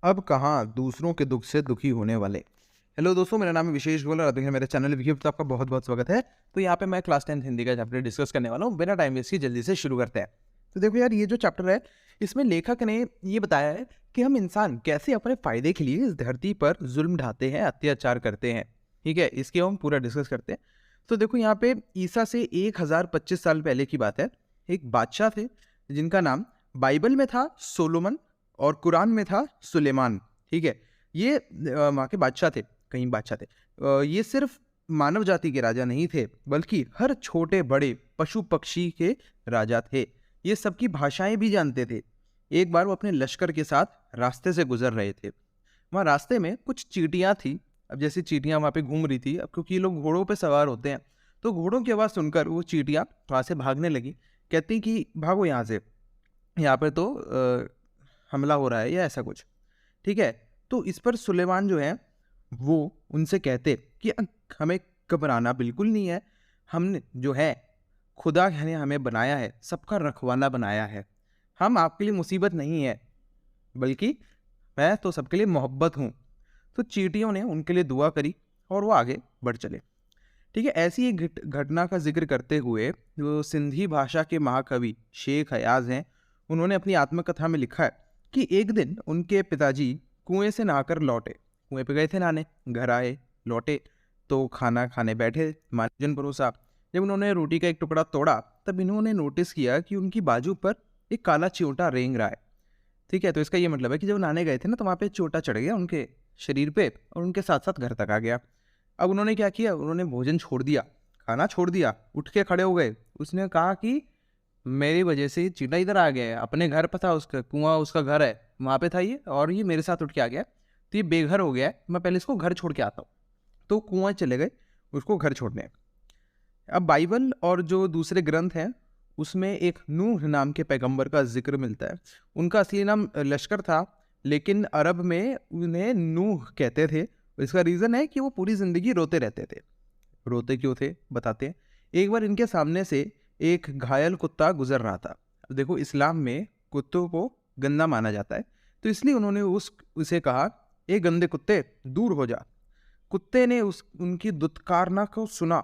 अब कहाँ दूसरों के दुख से दुखी होने वाले। हेलो दोस्तों, मेरा नाम है विशेष गोयल और आप देख रहे हैं मेरे चैनल विकी। तो आपका बहुत बहुत स्वागत है। तो यहाँ पे मैं क्लास 10 हिंदी का चैप्टर डिस्कस करने वाला हूँ। बिना टाइम वेस्ट किए जल्दी से शुरू करते हैं। तो देखो यार, ये जो चैप्टर है इसमें लेखक ने ये बताया है कि हम इंसान कैसे अपने फायदे के लिए इस धरती पर जुल्म ढाते हैं, अत्याचार करते हैं। ठीक है, इसके हम पूरा डिस्कस करते हैं। तो देखो यहाँ पे ईसा से 1025 साल पहले की बात है। एक बादशाह थे जिनका नाम बाइबल में था सोलोमन और कुरान में था सुलेमान। ठीक है, ये वहाँ के बादशाह थे, कई बादशाह थे। ये सिर्फ मानव जाति के राजा नहीं थे, बल्कि हर छोटे बड़े पशु पक्षी के राजा थे। ये सबकी भाषाएं भी जानते थे। एक बार वो अपने लश्कर के साथ रास्ते से गुजर रहे थे। वहाँ रास्ते में कुछ चींटियाँ थी। अब जैसी चींटियाँ वहाँ पे घूम रही थी, अब क्योंकि ये लोग घोड़ों पे सवार होते हैं, तो घोड़ों की आवाज़ सुनकर वो चींटियाँ वहाँ से भागने लगी। कहती कि भागो यहाँ से, यहाँ पे तो हमला हो रहा है या ऐसा कुछ। ठीक है, तो इस पर सुलेमान जो है वो उनसे कहते कि हमें घबराना बिल्कुल नहीं है। हमने जो है खुदा ने हमें बनाया है, सबका रखवाला बनाया है। हम आपके लिए मुसीबत नहीं है, बल्कि मैं तो सबके लिए मोहब्बत हूँ। तो चींटियों ने उनके लिए दुआ करी और वो आगे बढ़ चले। ठीक है, ऐसी एक घटना का जिक्र करते हुए जो सिंधी भाषा के महाकवि शेख हयाज हैं, उन्होंने अपनी आत्मकथा में लिखा है कि एक दिन उनके पिताजी कुएं से नहाकर लौटे। कुएं पे गए थे नहाने, घर आए, लौटे तो खाना खाने बैठे, मार्जन परोसा। जब उन्होंने रोटी का एक टुकड़ा तोड़ा, तब इन्होंने नोटिस किया कि उनकी बाजू पर एक काला चियोटा रेंग रहा है। ठीक है, तो इसका ये मतलब है कि जब नहाने गए थे ना, तो वहाँ पे चियोटा चढ़ गया उनके शरीर पे और उनके साथ साथ घर तक आ गया। अब उन्होंने क्या किया, उन्होंने भोजन छोड़ दिया, खाना छोड़ दिया, उठ के खड़े हो गए। उसने कहा कि मेरी वजह से ये चींटा इधर आ गया है, अपने घर पर था, उसका कुआं उसका घर है, वहाँ पे था ये, और ये मेरे साथ उठ के आ गया, तो ये बेघर हो गया है, मैं पहले इसको घर छोड़ के आता हूँ। तो कुआं चले गए उसको घर छोड़ने। अब बाइबल और जो दूसरे ग्रंथ हैं उसमें एक नूह नाम के पैगंबर का जिक्र मिलता है। उनका असली नाम लश्कर था, लेकिन अरब में उन्हें नूह कहते थे। इसका रीज़न है कि वो पूरी ज़िंदगी रोते रहते थे। रोते क्यों थे बताते हैं। एक बार इनके सामने से एक घायल कुत्ता गुजर रहा था। अब देखो, इस्लाम में कुत्तों को गंदा माना जाता है, तो इसलिए उन्होंने उसे कहा, ए गंदे कुत्ते दूर हो जा। कुत्ते ने उनकी दुत्कारना को सुना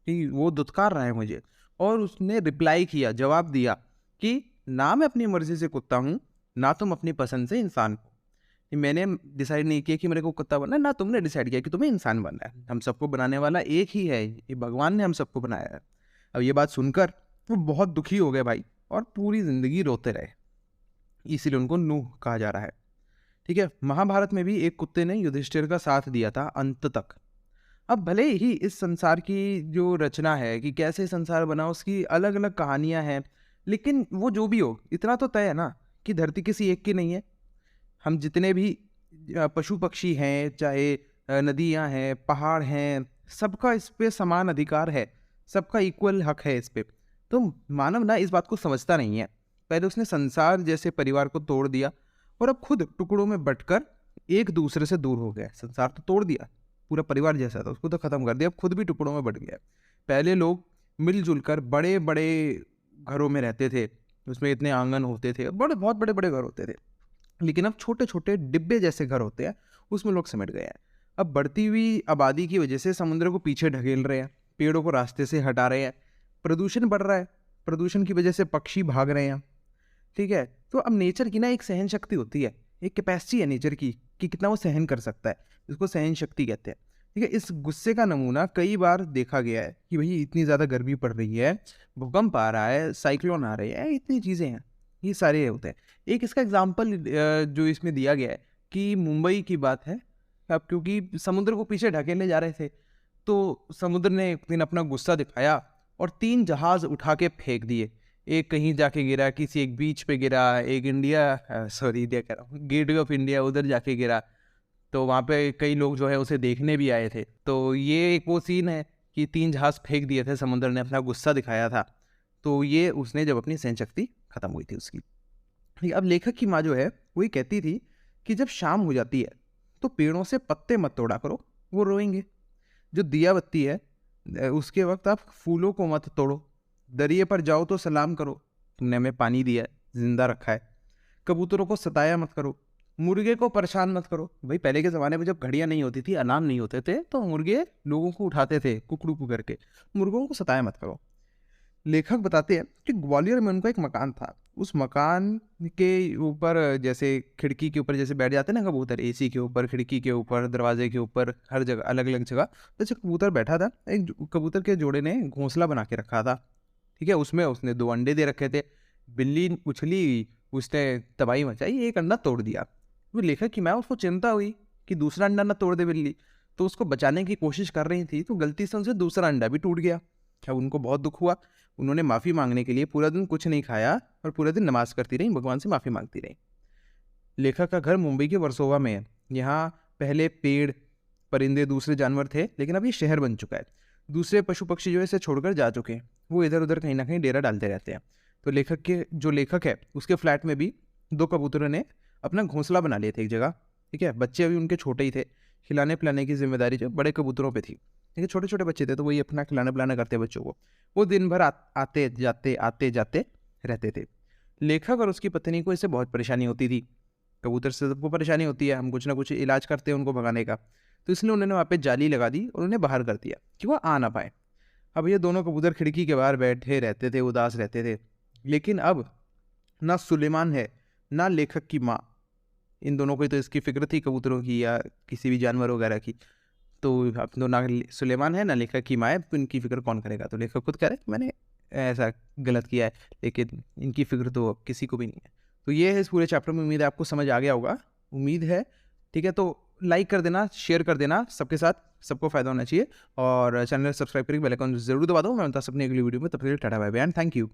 कि वो दुत्कार रहा है मुझे, और उसने रिप्लाई किया, जवाब दिया कि ना मैं अपनी मर्जी से कुत्ता हूँ, ना तुम अपनी पसंद से इंसान हो। मैंने डिसाइड नहीं किया कि मेरे को कुत्ता बनना है, ना तुमने डिसाइड किया कि तुम्हें इंसान बनना है। हम सबको बनाने वाला एक ही है, ये भगवान ने हम सबको बनाया है। अब ये बात सुनकर वो बहुत दुखी हो गए भाई, और पूरी ज़िंदगी रोते रहे। इसीलिए उनको नूह कहा जा रहा है। ठीक है, महाभारत में भी एक कुत्ते ने युधिष्ठिर का साथ दिया था अंत तक। अब भले ही इस संसार की जो रचना है कि कैसे संसार बना, उसकी अलग अलग कहानियां हैं, लेकिन वो जो भी हो, इतना तो तय है ना कि धरती किसी एक की नहीं है। हम जितने भी पशु पक्षी हैं, चाहे नदियां हैं, पहाड़ हैं, सबका इस पे समान अधिकार है, सबका इक्वल हक है इस पे। तो मानव ना इस बात को समझता नहीं है। पहले उसने संसार जैसे परिवार को तोड़ दिया, और अब खुद टुकड़ों में बंटकर एक दूसरे से दूर हो गया। संसार तो तोड़ दिया, पूरा परिवार जैसा था उसको तो खत्म कर दिया, अब खुद भी टुकड़ों में बंट गया। पहले लोग मिलजुल कर बड़े बड़े घरों में रहते थे, उसमें इतने आंगन होते थे, बड़े बहुत बड़े बड़े घर होते थे। लेकिन अब छोटे छोटे डिब्बे जैसे घर होते हैं, उसमें लोग सिमट गए हैं। अब बढ़ती हुई आबादी की वजह से समुद्र को पीछे ढकेल रहे हैं, पेड़ों को रास्ते से हटा रहे हैं, प्रदूषण बढ़ रहा है, प्रदूषण की वजह से पक्षी भाग रहे हैं। ठीक है, तो अब नेचर की ना एक सहन शक्ति होती है, एक कैपेसिटी है नेचर की कि कितना वो सहन कर सकता है, इसको सहन शक्ति कहते हैं। ठीक है, इस गुस्से का नमूना कई बार देखा गया है कि भाई इतनी ज़्यादा गर्मी पड़ रही है, भूकंप आ रहा है, साइक्लोन आ रहे हैं, इतनी चीज़ें हैं, ये सारे होते हैं। एक इसका एग्जाम्पल जो इसमें दिया गया है कि मुंबई की बात है। अब क्योंकि समुद्र को पीछे ढकेले जा रहे थे, तो समुद्र ने एक दिन अपना गुस्सा दिखाया और 3 जहाज़ उठा के फेंक दिए। एक कहीं जाके गिरा, किसी एक बीच पे गिरा, एक इंडिया कह रहा हूँ, गेटवे ऑफ इंडिया उधर जाके गिरा। तो वहाँ पे कई लोग जो है उसे देखने भी आए थे। तो ये एक वो सीन है कि 3 जहाज़ फेंक दिए थे, समुद्र ने अपना गुस्सा दिखाया था। तो ये उसने जब अपनी सहन शक्ति खत्म हुई थी उसकी। अब लेखक की माँ जो है वही कहती थी कि जब शाम हो जाती है तो पेड़ों से पत्ते मत तोड़ा करो, वो रोएंगे। जो दिया बत्ती है उसके वक्त आप फूलों को मत तोड़ो। दरिए पर जाओ तो सलाम करो, तुमने हमें पानी दिया है, जिंदा रखा है। कबूतरों को सताया मत करो, मुर्गे को परेशान मत करो। भाई पहले के ज़माने में जब घड़ियाँ नहीं होती थी, अलार्म नहीं होते थे, तो मुर्गे लोगों को उठाते थे कुकड़ू करके। मुर्गों को सताया मत करो। लेखक बताते हैं कि ग्वालियर में उनका एक मकान था। उस मकान के ऊपर जैसे खिड़की के ऊपर जैसे बैठ जाते हैं ना कबूतर, एसी के ऊपर, खिड़की के ऊपर, दरवाजे के ऊपर, हर जगह अलग-अलग जगह। तो जैसे कबूतर बैठा था, एक कबूतर के जोड़े ने घोंसला बना के रखा था। ठीक है? उसमें उसने 2 अंडे दे रखे थे। बिल्ली उछली, उसने तबाही मचाई, 1 अंडा तोड़ दिया। वो लेखक की माँ, उसको चिंता हुई कि दूसरा अंडा ना तोड़ दे बिल्ली। तो उसको बचाने की कोशिश कर रही थी, तो गलती से उनसे दूसरा अंडा भी टूट गया। अब उनको बहुत दुःख हुआ। उन्होंने माफ़ी माँगने के लिए पूरा दिन कुछ नहीं खाया और पूरे दिन नमाज़ करती रहीं, भगवान से माफ़ी माँगती रहीं। लेखक का घर मुंबई के वर्सोवा में है। यहाँ पहले पेड़, परिंदे, दूसरे जानवर थे, लेकिन अब ये शहर बन चुका है। दूसरे पशु-पक्षी जो है इसे छोड़कर जा चुके हैं। वो इधर-उधर कहीं न कहीं डेरा डालते रहते हैं। तो लेखक है, उसके फ्लैट में भी 2 कबूतरों ने अपना घोंसला बना लिए थे एक जगह। ठीक है? बच्चे अभी उनके छोटे ही थे। खिलाने-पिलाने की ज़िम्मेदारी जो बड़े कबूतरों पे थी। ठीक है? छोटे-छोटे बच्चे थे, तो वही अपना खिलाना-पिलाना करते बच्चों को। वो दिन भर आते-जाते रहते थे। लेखक और उसकी पत्नी को इससे बहुत परेशानी होती थी। कबूतर से सबको परेशानी होती है, हम कुछ ना कुछ इलाज करते हैं उनको भगाने का। तो इसलिए उन्होंने वहाँ पे जाली लगा दी और उन्हें बाहर कर दिया कि वो आ ना पाएँ। अब ये दोनों कबूतर खिड़की के बाहर बैठे रहते थे, उदास रहते थे। लेकिन अब ना सुलेमान है, ना लेखक की माँ। इन दोनों को ही तो इसकी फ़िक्र थी कबूतरों की या किसी भी जानवर वगैरह की। तो अब तो ना सुलेमान है, ना लेखक की माँ है, तो इनकी फ़िक्र कौन करेगा? तो लेखक खुद कह रहे हैं कि मैंने ऐसा गलत किया है, लेकिन इनकी फ़िक्र तो अब किसी को भी नहीं है। तो ये है इस पूरे चैप्टर में, उम्मीद है आपको समझ आ गया होगा। उम्मीद है, ठीक है? तो लाइक कर देना, शेयर कर देना सबके साथ, सबको फ़ायदा होना चाहिए और चैनल सब्सक्राइब करके बेल आइकन ज़रूर दबा दो। मैं मिलता हूँ अपनी अगली वीडियो में, तब तक के लिए tata bye bye and thank you.